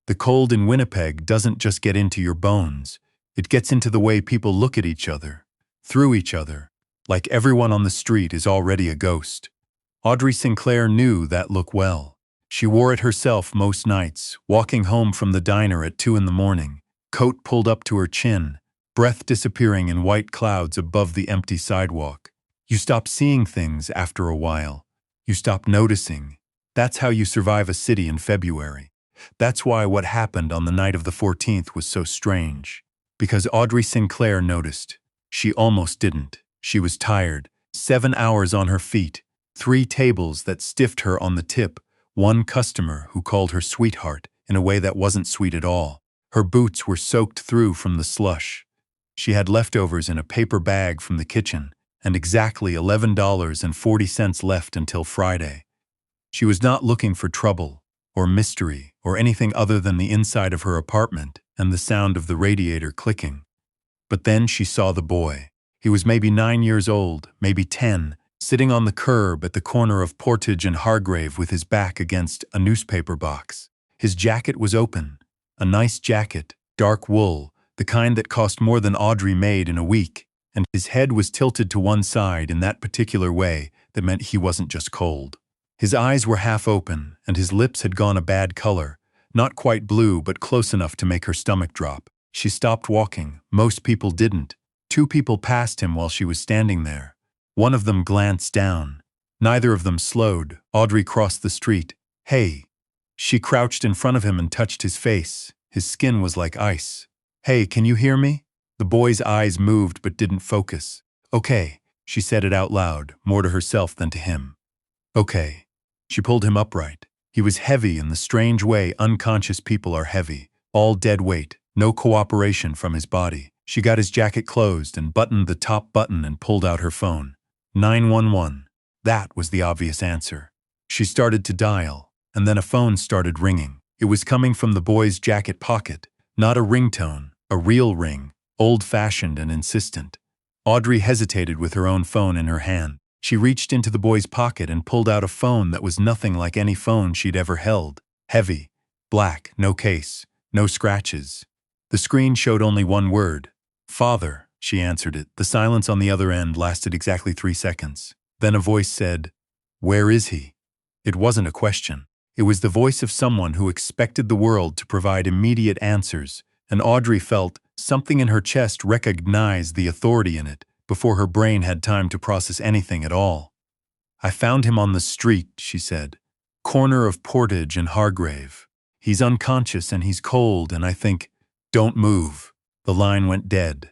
The cold in Winnipeg doesn't just get into your bones. It gets into the way people look at each other, through each other, like everyone on the street is already a ghost. Audrey Sinclair knew that look well. She wore it herself most nights, walking home from the diner at 2 in the morning, coat pulled up to her chin, breath disappearing in white clouds above the empty sidewalk. You stop seeing things after a while. You stop noticing. That's how you survive a city in February. That's why what happened on the night of the 14th was so strange. Because Audrey Sinclair noticed. She almost didn't. She was tired. 7 hours on her feet. 3 tables that stiffed her on the tip. 1 customer who called her sweetheart in a way that wasn't sweet at all. Her boots were soaked through from the slush. She had leftovers in a paper bag from the kitchen, and exactly $11.40 left until Friday. She was not looking for trouble, or mystery, or anything other than the inside of her apartment and the sound of the radiator clicking. But then she saw the boy. He was maybe 9 years old, maybe 10, sitting on the curb at the corner of Portage and Hargrave with his back against a newspaper box. His jacket was open. A nice jacket, dark wool, the kind that cost more than Audrey made in a week, and his head was tilted to one side in that particular way that meant he wasn't just cold. His eyes were half open, and his lips had gone a bad color, not quite blue but close enough to make her stomach drop. She stopped walking. Most people didn't. 2 people passed him while she was standing there. One of them glanced down. Neither of them slowed. Audrey crossed the street. "Hey." She crouched in front of him and touched his face. His skin was like ice. "Hey, can you hear me?" The boy's eyes moved but didn't focus. "Okay," she said it out loud, more to herself than to him. "Okay." She pulled him upright. He was heavy in the strange way unconscious people are heavy. All dead weight, no cooperation from his body. She got his jacket closed and buttoned the top button and pulled out her phone. 911. That was the obvious answer. She started to dial, and then a phone started ringing. It was coming from the boy's jacket pocket. Not a ringtone, a real ring, old-fashioned and insistent. Audrey hesitated with her own phone in her hand. She reached into the boy's pocket and pulled out a phone that was nothing like any phone she'd ever held. Heavy, black, no case, no scratches. The screen showed only one word. "Father," she answered it. The silence on the other end lasted exactly 3 seconds. Then a voice said, "Where is he?" It wasn't a question. It was the voice of someone who expected the world to provide immediate answers, and Audrey felt something in her chest recognized the authority in it before her brain had time to process anything at all. "I found him on the street," she said. "Corner of Portage and Hargrave. He's unconscious and he's cold and I think, don't move." The line went dead.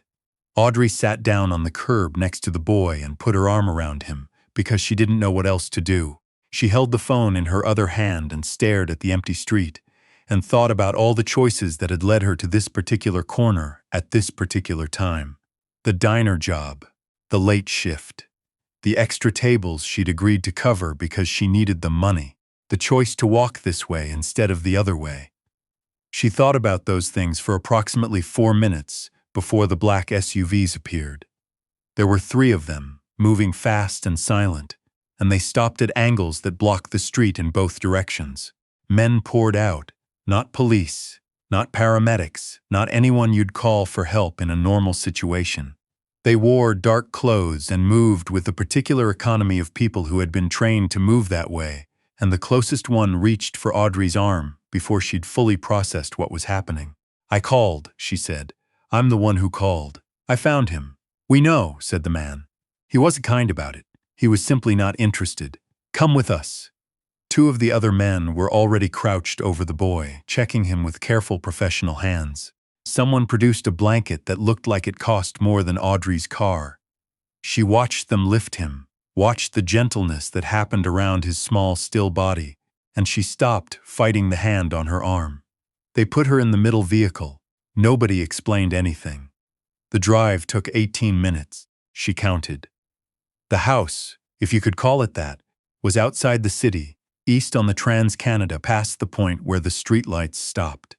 Audrey sat down on the curb next to the boy and put her arm around him because she didn't know what else to do. She held the phone in her other hand and stared at the empty street and thought about all the choices that had led her to this particular corner at this particular time. The diner job, the late shift, the extra tables she'd agreed to cover because she needed the money, the choice to walk this way instead of the other way. She thought about those things for approximately 4 minutes before the black SUVs appeared. There were 3 of them, moving fast and silent, and they stopped at angles that blocked the street in both directions. Men poured out, not police, not paramedics, not anyone you'd call for help in a normal situation. They wore dark clothes and moved with the particular economy of people who had been trained to move that way, and the closest one reached for Audrey's arm before she'd fully processed what was happening. "I called," she said. "I'm the one who called. I found him." "We know," said the man. He wasn't kind about it. He was simply not interested. "Come with us." 2 of the other men were already crouched over the boy, checking him with careful professional hands. Someone produced a blanket that looked like it cost more than Audrey's car. She watched them lift him, watched the gentleness that happened around his small, still body, and she stopped, fighting the hand on her arm. They put her in the middle vehicle. Nobody explained anything. The drive took 18 minutes, she counted. The house, if you could call it that, was outside the city, east on the Trans-Canada past the point where the streetlights stopped.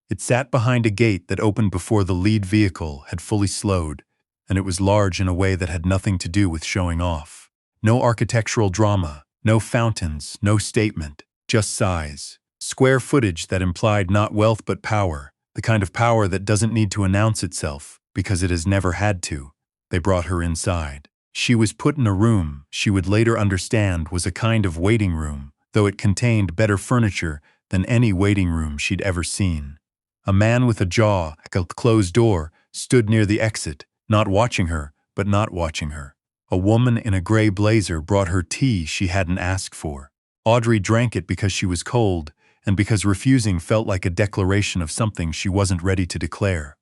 It sat behind a gate that opened before the lead vehicle had fully slowed, and it was large in a way that had nothing to do with showing off. No architectural drama, no fountains, no statement, just size. Square footage that implied not wealth but power, the kind of power that doesn't need to announce itself because it has never had to. They brought her inside. She was put in a room she would later understand was a kind of waiting room, though it contained better furniture than any waiting room she'd ever seen. A man with a jaw, like a closed door, stood near the exit, not watching her, but not watching her. A woman in a gray blazer brought her tea she hadn't asked for. Audrey drank it because she was cold, and because refusing felt like a declaration of something she wasn't ready to declare.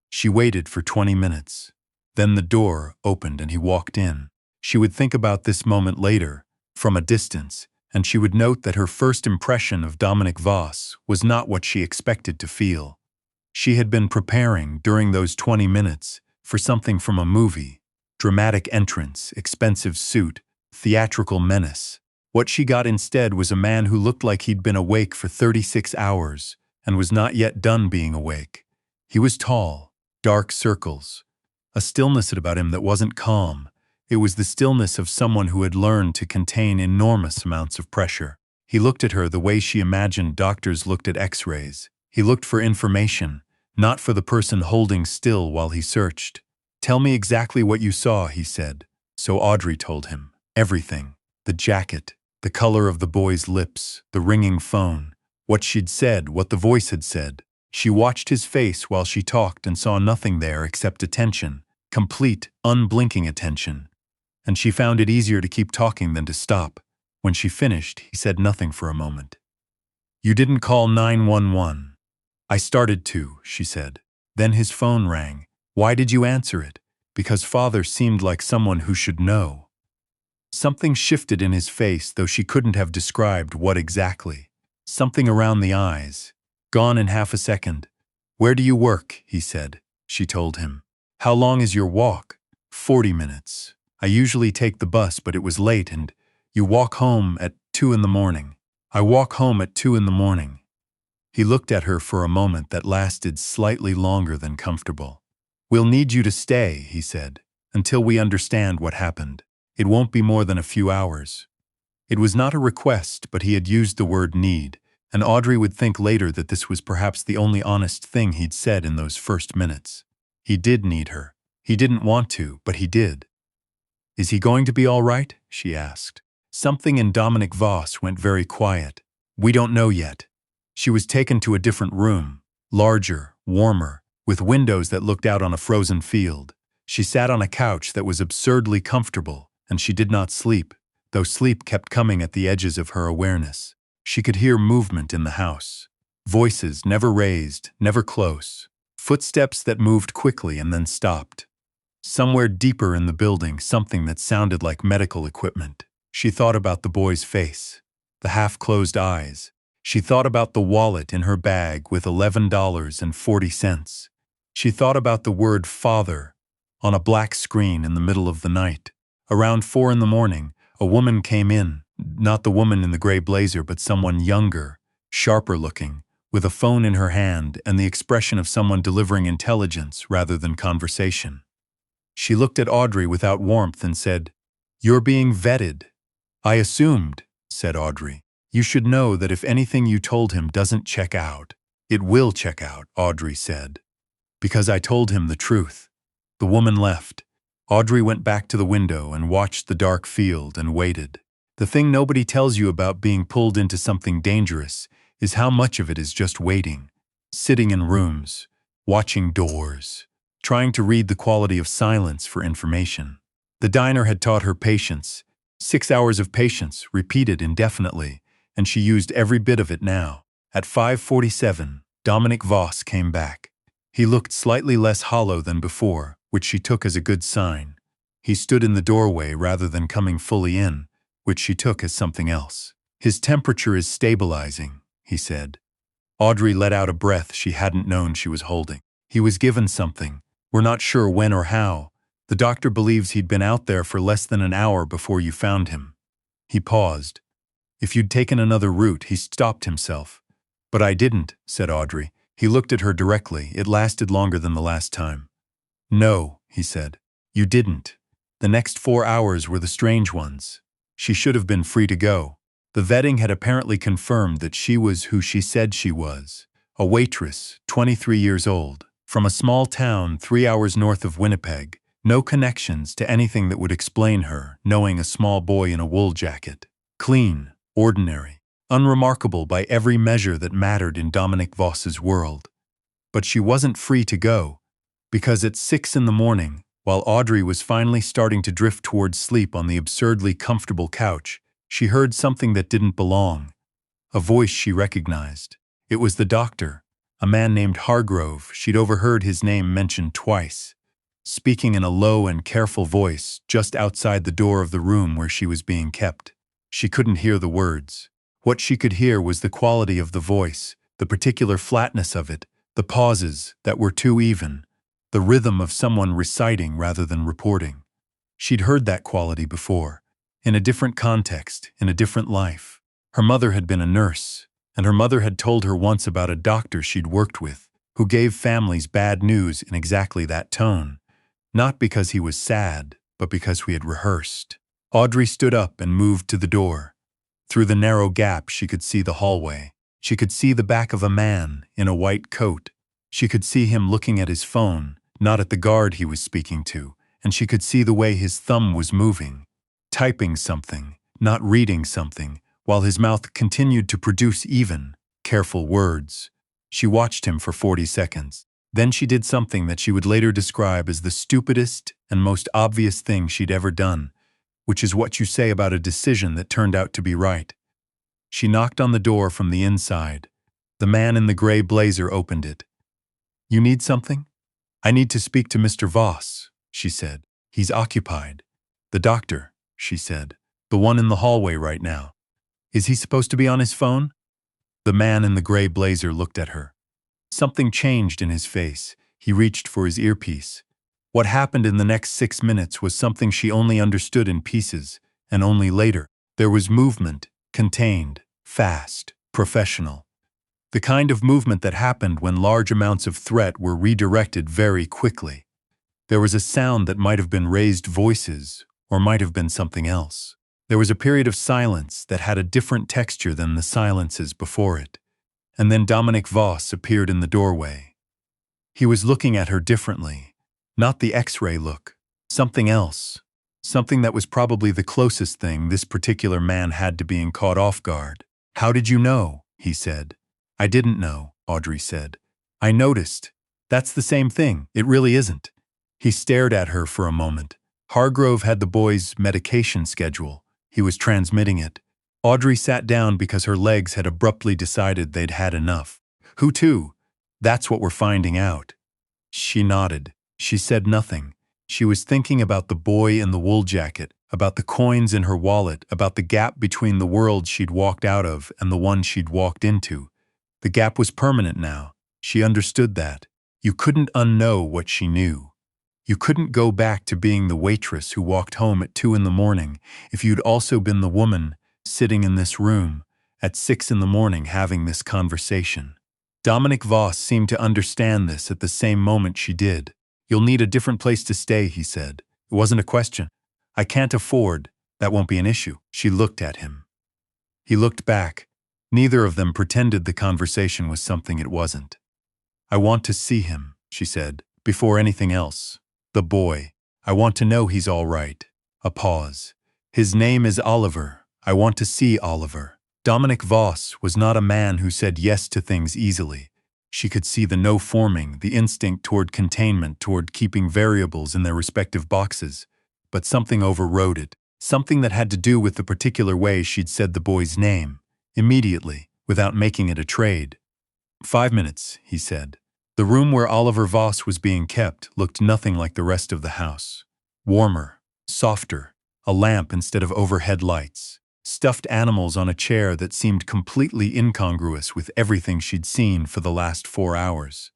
She waited for 20 minutes. Then the door opened and he walked in. She would think about this moment later, from a distance, and she would note that her first impression of Dominic Voss was not what she expected to feel. She had been preparing, during those 20 minutes, for something from a movie. Dramatic entrance, expensive suit, theatrical menace. What she got instead was a man who looked like he'd been awake for 36 hours and was not yet done being awake. He was tall, dark circles, a stillness about him that wasn't calm. It was the stillness of someone who had learned to contain enormous amounts of pressure. He looked at her the way she imagined doctors looked at X-rays. He looked for information, not for the person holding still while he searched. "Tell me exactly what you saw," he said. So Audrey told him. Everything. The jacket, the color of the boy's lips, the ringing phone, what she'd said, what the voice had said. She watched his face while she talked and saw nothing there except attention, complete, unblinking attention. And she found it easier to keep talking than to stop. When she finished, he said nothing for a moment. "You didn't call 911. "I started to," she said. Then his phone rang. "Why did you answer it?" "Because father seemed like someone who should know." Something shifted in his face, though she couldn't have described what exactly. Something around the eyes. Gone in half a second. "Where do you work?" he said. She told him. "How long is your walk?" 40 minutes. "I usually take the bus, but it was late and you walk home at 2 in the morning." "I walk home at 2 in the morning." He looked at her for a moment that lasted slightly longer than comfortable. "We'll need you to stay," he said, "until we understand what happened. It won't be more than a few hours." It was not a request, but he had used the word need, and Audrey would think later that this was perhaps the only honest thing he'd said in those first minutes. He did need her. He didn't want to, but he did. "Is he going to be all right?" she asked. Something in Dominic Voss went very quiet. "We don't know yet." She was taken to a different room, larger, warmer, with windows that looked out on a frozen field. She sat on a couch that was absurdly comfortable, and she did not sleep, though sleep kept coming at the edges of her awareness. She could hear movement in the house. Voices never raised, never close. Footsteps that moved quickly and then stopped. Somewhere deeper in the building, something that sounded like medical equipment. She thought about the boy's face, the half-closed eyes. She thought about the wallet in her bag with $11.40. She thought about the word father on a black screen in the middle of the night. Around 4 in the morning, a woman came in, not the woman in the gray blazer, but someone younger, sharper looking, with a phone in her hand and the expression of someone delivering intelligence rather than conversation. She looked at Audrey without warmth and said, "You're being vetted." "I assumed," said Audrey. "You should know that if anything you told him doesn't check out." "It will check out," Audrey said. "Because I told him the truth." The woman left. Audrey went back to the window and watched the dark field and waited. The thing nobody tells you about being pulled into something dangerous is how much of it is just waiting, sitting in rooms, watching doors, trying to read the quality of silence for information. The diner had taught her patience, 6 hours of patience, repeated indefinitely, and she used every bit of it now. At 5:47, Dominic Voss came back. He looked slightly less hollow than before, which she took as a good sign. He stood in the doorway rather than coming fully in, which she took as something else. "His temperature is stabilizing," he said. Audrey let out a breath she hadn't known she was holding. "He was given something. We're not sure when or how. The doctor believes he'd been out there for less than an hour before you found him." He paused. "If you'd taken another route," he stopped himself. "But I didn't," said Audrey. He looked at her directly. It lasted longer than the last time. "No," he said. "You didn't. The next 4 hours were the strange ones. She should have been free to go." The vetting had apparently confirmed that she was who she said she was, a waitress, 23 years old, from a small town 3 hours north of Winnipeg, no connections to anything that would explain her, knowing a small boy in a wool jacket. Clean, ordinary, unremarkable by every measure that mattered in Dominic Voss's world. But she wasn't free to go, because at 6 in the morning, while Audrey was finally starting to drift towards sleep on the absurdly comfortable couch, she heard something that didn't belong. A voice she recognized. It was the doctor, a man named Hargrove. She'd overheard his name mentioned twice, speaking in a low and careful voice just outside the door of the room where she was being kept. She couldn't hear the words. What she could hear was the quality of the voice, the particular flatness of it, the pauses that were too even, the rhythm of someone reciting rather than reporting. She'd heard that quality before, in a different context, in a different life. Her mother had been a nurse, and her mother had told her once about a doctor she'd worked with, who gave families bad news in exactly that tone, not because he was sad, but because we had rehearsed. Audrey stood up and moved to the door. Through the narrow gap she could see the hallway. She could see the back of a man in a white coat. She could see him looking at his phone, not at the guard he was speaking to, and she could see the way his thumb was moving, typing something, not reading something, while his mouth continued to produce even, careful words. She watched him for 40 seconds. Then she did something that she would later describe as the stupidest and most obvious thing she'd ever done, which is what you say about a decision that turned out to be right. She knocked on the door from the inside. The man in the gray blazer opened it. "You need something?" "I need to speak to Mr. Voss," she said. "He's occupied." "The doctor," she said. "The one in the hallway right now. Is he supposed to be on his phone?" The man in the gray blazer looked at her. Something changed in his face. He reached for his earpiece. What happened in the next 6 minutes was something she only understood in pieces, and only later. There was movement, contained, fast, professional. The kind of movement that happened when large amounts of threat were redirected very quickly. There was a sound that might have been raised voices, or might have been something else. There was a period of silence that had a different texture than the silences before it. And then Dominic Voss appeared in the doorway. He was looking at her differently. Not the X-ray look. Something else. Something that was probably the closest thing this particular man had to being caught off guard. "How did you know?" he said. "I didn't know," Audrey said. "I noticed. That's the same thing. It really isn't." He stared at her for a moment. Hargrove had the boy's medication schedule. He was transmitting it. Audrey sat down because her legs had abruptly decided they'd had enough. "Who to?" "That's what we're finding out." She nodded. She said nothing. She was thinking about the boy in the wool jacket, about the coins in her wallet, about the gap between the world she'd walked out of and the one she'd walked into. The gap was permanent now. She understood that. You couldn't unknow what she knew. You couldn't go back to being the waitress who walked home at 2 in the morning if you'd also been the woman sitting in this room at 6 in the morning having this conversation. Dominic Voss seemed to understand this at the same moment she did. "You'll need a different place to stay," he said. "It wasn't a question. I can't afford. That won't be an issue." She looked at him. He looked back. Neither of them pretended the conversation was something it wasn't. "I want to see him," she said, "before anything else. The boy. I want to know he's all right." A pause. "His name is Oliver. I want to see Oliver." Dominic Voss was not a man who said yes to things easily. She could see the no forming, the instinct toward containment, toward keeping variables in their respective boxes. But something overrode it. Something that had to do with the particular way she'd said the boy's name. Immediately, without making it a trade. 5 minutes, he said. The room where Oliver Voss was being kept looked nothing like the rest of the house. Warmer, softer, a lamp instead of overhead lights, stuffed animals on a chair that seemed completely incongruous with everything she'd seen for the last 4 hours.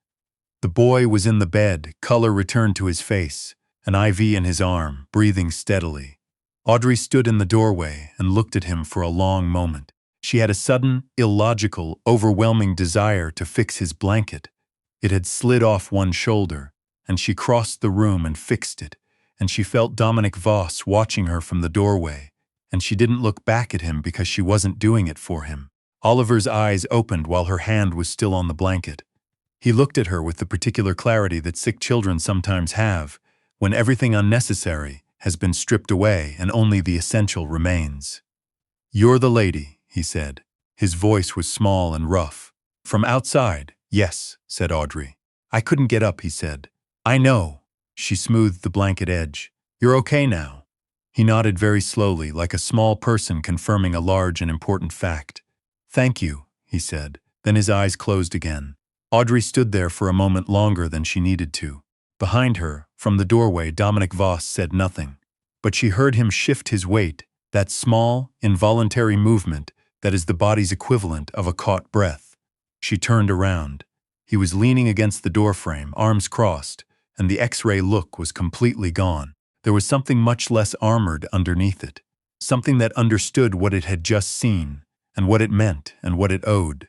The boy was in the bed, color returned to his face, an IV in his arm, breathing steadily. Audrey stood in the doorway and looked at him for a long moment. She had a sudden, illogical, overwhelming desire to fix his blanket. It had slid off one shoulder, and she crossed the room and fixed it, and she felt Dominic Voss watching her from the doorway, and she didn't look back at him because she wasn't doing it for him. Oliver's eyes opened while her hand was still on the blanket. He looked at her with the particular clarity that sick children sometimes have, when everything unnecessary has been stripped away and only the essential remains. "You're the lady," he said. His voice was small and rough. "From outside, yes," said Audrey. "I couldn't get up," he said. "I know." She smoothed the blanket edge. "You're okay now." He nodded very slowly, like a small person confirming a large and important fact. "Thank you," he said. Then his eyes closed again. Audrey stood there for a moment longer than she needed to. Behind her, from the doorway, Dominic Voss said nothing. But she heard him shift his weight, that small, involuntary movement that is the body's equivalent of a caught breath. She turned around. He was leaning against the doorframe, arms crossed, and the X-ray look was completely gone. There was something much less armored underneath it. Something that understood what it had just seen, and what it meant, and what it owed.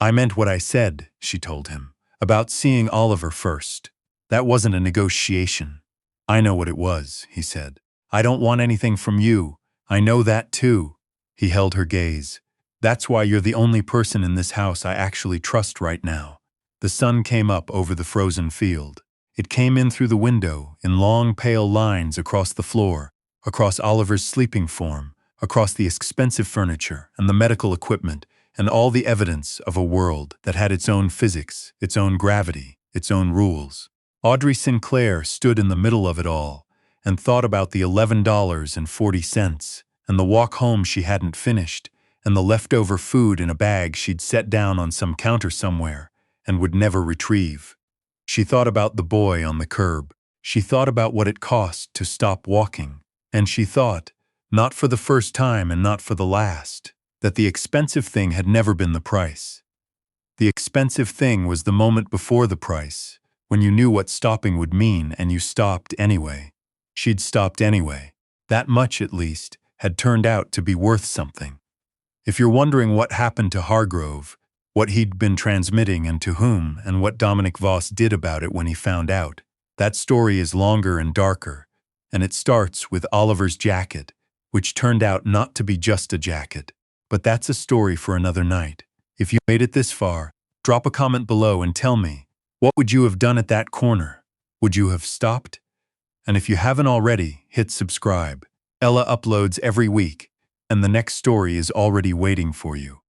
"I meant what I said," she told him, "about seeing Oliver first. That wasn't a negotiation." "I know what it was," he said. "I don't want anything from you. I know that too." He held her gaze. "That's why you're the only person in this house I actually trust right now." The sun came up over the frozen field. It came in through the window, in long pale lines across the floor, across Oliver's sleeping form, across the expensive furniture and the medical equipment, and all the evidence of a world that had its own physics, its own gravity, its own rules. Audrey Sinclair stood in the middle of it all and thought about the $11.40 and the walk home she hadn't finished and the leftover food in a bag she'd set down on some counter somewhere and would never retrieve. She thought about the boy on the curb. She thought about what it cost to stop walking. And she thought, not for the first time and not for the last, that the expensive thing had never been the price. The expensive thing was the moment before the price, when you knew what stopping would mean and you stopped anyway. She'd stopped anyway. That much, at least, had turned out to be worth something. If you're wondering what happened to Hargrove, what he'd been transmitting and to whom, and what Dominic Voss did about it when he found out, that story is longer and darker, and it starts with Oliver's jacket, which turned out not to be just a jacket. But that's a story for another night. If you made it this far, drop a comment below and tell me, what would you have done at that corner? Would you have stopped? And if you haven't already, hit subscribe. Ella uploads every week, and the next story is already waiting for you.